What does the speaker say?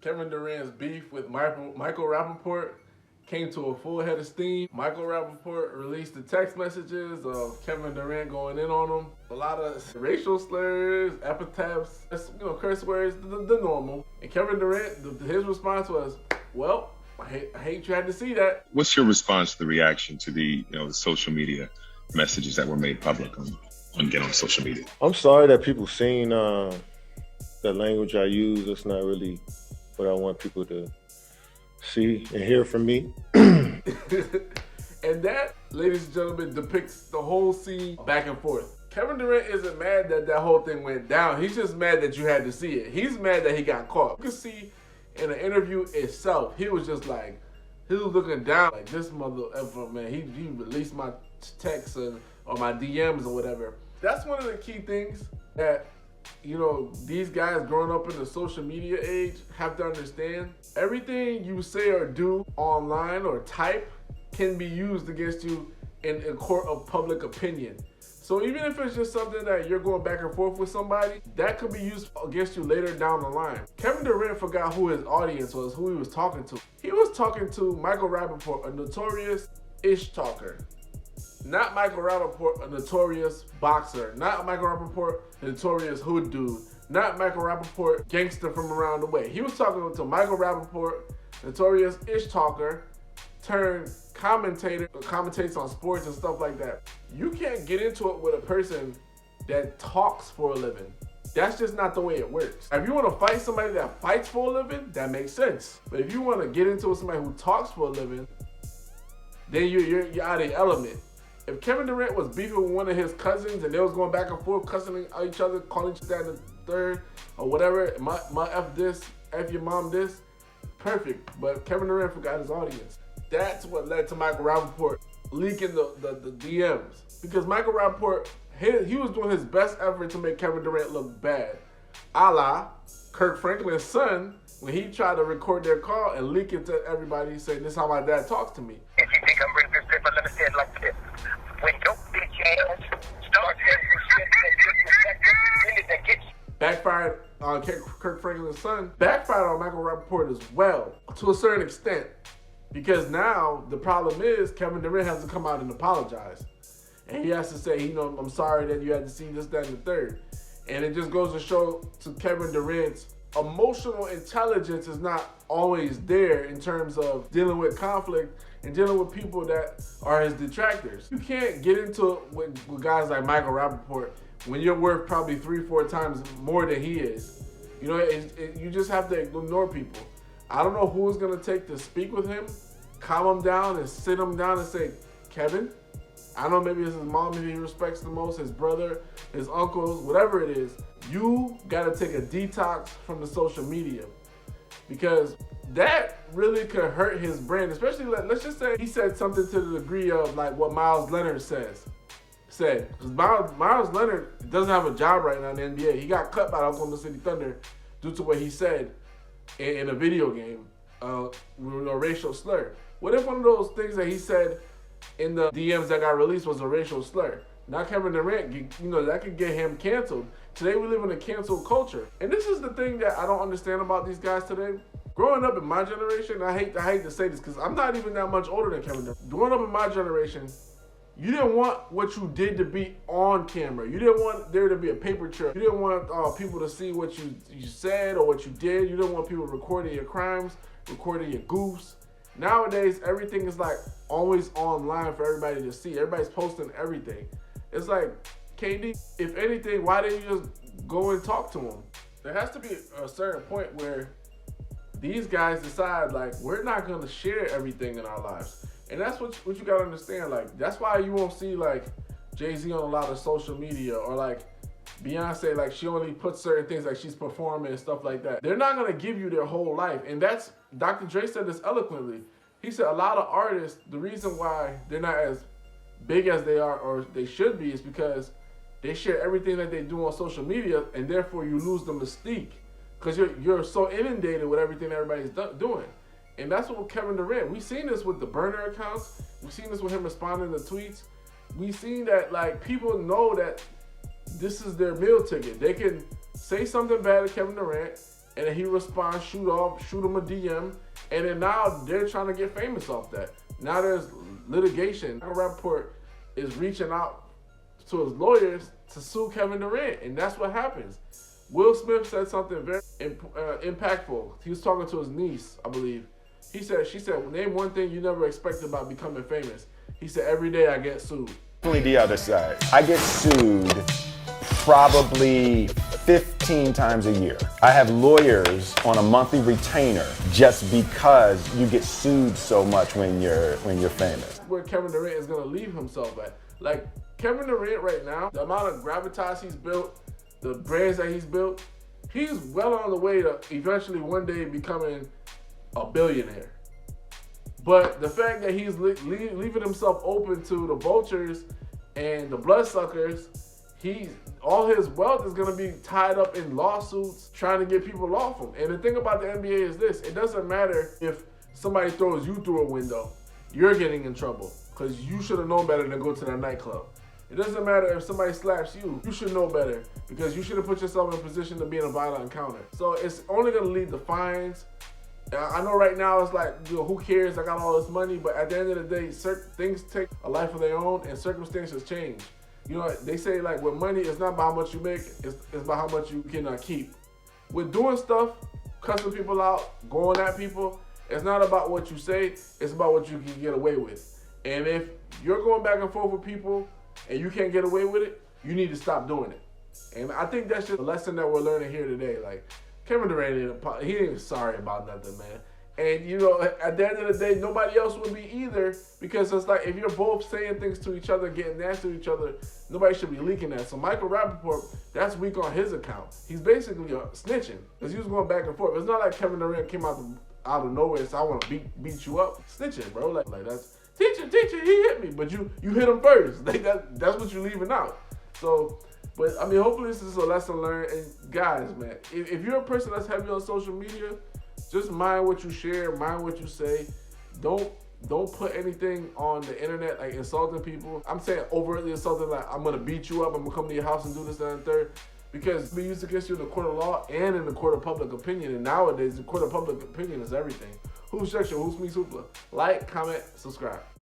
Kevin Durant's beef with Michael Rapaport came to a full head of steam. Michael Rapaport released the text messages of Kevin Durant going in on him. A lot of racial slurs, epithets, curse words, the normal. And Kevin Durant, his response was, well, I hate you had to see that. What's your response to the reaction to the social media messages that were made public on social media? I'm sorry that people seen the language I use. It's not really what I want people to see and hear from me. And that, ladies and gentlemen, depicts the whole scene back and forth. Kevin Durant isn't mad that whole thing went down. He's just mad that you had to see it. He's mad that he got caught. You can see in the interview itself, he was just like, he was looking down like, this mother effer, man, he released my texts or my DMs or whatever. That's one of the key things that, these guys growing up in the social media age have to understand. Everything you say or do online or type can be used against you in a court of public opinion. So even if it's just something that you're going back and forth with somebody, that could be used against you later down the line. Kevin Durant forgot who his audience was, who he was talking to. He was talking to Michael Rapaport, a notorious ish talker. Not Michael Rapaport, a notorious boxer. Not Michael Rapaport, a notorious hood dude. Not Michael Rapaport, gangster from around the way. He was talking to Michael Rapaport, notorious ish talker, turned commentator, commentates on sports and stuff like that. You can't get into it with a person that talks for a living. That's just not the way it works. If you want to fight somebody that fights for a living, that makes sense. But if you want to get into it with somebody who talks for a living, then you're out of the element. If Kevin Durant was beefing with one of his cousins and they was going back and forth, cussing each other, calling each other the third or whatever, my F this, F your mom this, perfect. But Kevin Durant forgot his audience. That's what led to Michael Rapaport leaking the DMs. Because Michael Rapaport, he was doing his best effort to make Kevin Durant look bad. A la Kirk Franklin's son, when he tried to record their call and leak it to everybody, saying, this is how my dad talks to me. If you think I'm bringing this paper, let me say it like this. When your bitch ass starts that gets backfired on Kirk Franklin's son, backfired on Michael Rapaport as well, to a certain extent. Because now the problem is Kevin Durant has to come out and apologize. And he has to say, I'm sorry that you had to see this, that, and the third. And it just goes to show to Kevin Durant's emotional intelligence is not always there in terms of dealing with conflict and dealing with people that are his detractors. You can't get into it with guys like Michael Rapaport when you're worth probably 3-4 times more than he is. You just have to ignore people. I don't know who it's going to take to speak with him, calm him down and sit him down and say, Kevin, I know maybe it's his mom who he respects the most, his brother, his uncles, whatever it is. You got to take a detox from the social media because that really could hurt his brand, especially let's just say he said something to the degree of like what Miles Leonard said. Because Miles Leonard doesn't have a job right now in the NBA. He got cut by the Oklahoma City Thunder due to what he said in a video game with a racial slur. What if one of those things that he said in the DMs that got released was a racial slur? Now Kevin Durant, that could get him canceled. Today we live in a cancel culture. And this is the thing that I don't understand about these guys today. Growing up in my generation, I hate to say this because I'm not even that much older than Kevin Durant. Growing up in my generation, you didn't want what you did to be on camera. You didn't want there to be a paper trail. You didn't want people to see what you said or what you did. You didn't want people recording your crimes, recording your goofs. Nowadays, everything is like always online for everybody to see. Everybody's posting everything. It's like, KD, if anything, why didn't you just go and talk to him? There has to be a certain point where these guys decide, like, we're not going to share everything in our lives. And that's what you got to understand. Like, that's why you won't see, like, Jay-Z on a lot of social media or, like, Beyonce, like, she only puts certain things, like, she's performing and stuff like that. They're not going to give you their whole life. And that's, Dr. Dre said this eloquently. He said a lot of artists, the reason why they're not as big as they are or they should be is because they share everything that they do on social media, and therefore you lose the mystique because you're so inundated with everything everybody's doing. And that's what with Kevin Durant. We've seen this with the burner accounts. We've seen this with him responding to tweets. We've seen that, like, people know that this is their meal ticket. They can say something bad to Kevin Durant and then he responds, shoot him a DM, and then now they're trying to get famous off that. Now there's litigation. Michael Rapaport is reaching out to his lawyers to sue Kevin Durant, and that's what happens. Will Smith said something very impactful. He was talking to his niece, I believe. She said, name one thing you never expected about becoming famous. He said, every day I get sued. Only the other side. I get sued probably 15 times a year. I have lawyers on a monthly retainer just because you get sued so much when you're famous. Where Kevin Durant is gonna leave himself at. Like, Kevin Durant right now, the amount of gravitas he's built, the brands that he's built, he's well on the way to eventually one day becoming a billionaire. But the fact that he's leaving himself open to the vultures and the bloodsuckers, all his wealth is going to be tied up in lawsuits trying to get people off him. And the thing about the NBA is this: it doesn't matter if somebody throws you through a window, you're getting in trouble because you should have known better than to go to that nightclub. It doesn't matter if somebody slaps you, you should know better because you should have put yourself in a position to be in a violent encounter. So it's only going to lead to fines. I know right now it's like, who cares? I got all this money, but at the end of the day, certain things take a life of their own and circumstances change. They say like with money, it's not about how much you make, it's about how much you can keep. With doing stuff, cussing people out, going at people, it's not about what you say, it's about what you can get away with. And if you're going back and forth with people and you can't get away with it, you need to stop doing it. And I think that's just a lesson that we're learning here today. Like, Kevin Durant, he ain't even sorry about nothing, man. And, at the end of the day, nobody else would be either, because it's like if you're both saying things to each other, getting nasty to each other, nobody should be leaking that. So Michael Rapaport, that's weak on his account. He's basically snitching because he was going back and forth. It's not like Kevin Durant came out of nowhere and said, I want to beat you up. Snitching, bro. Like that's, teacher, he hit me, but you hit him first. Like that's what you're leaving out. So, but I mean, hopefully this is a lesson learned. And guys, man, if you're a person that's heavy on social media, just mind what you share, mind what you say. Don't put anything on the internet like insulting people. I'm saying overtly insulting, like I'm gonna beat you up, I'm gonna come to your house and do this, that, and third. Because we used against you in the court of law and in the court of public opinion. And nowadays, the court of public opinion is everything. Who's Section? Who's me, Supla? Like, comment, subscribe.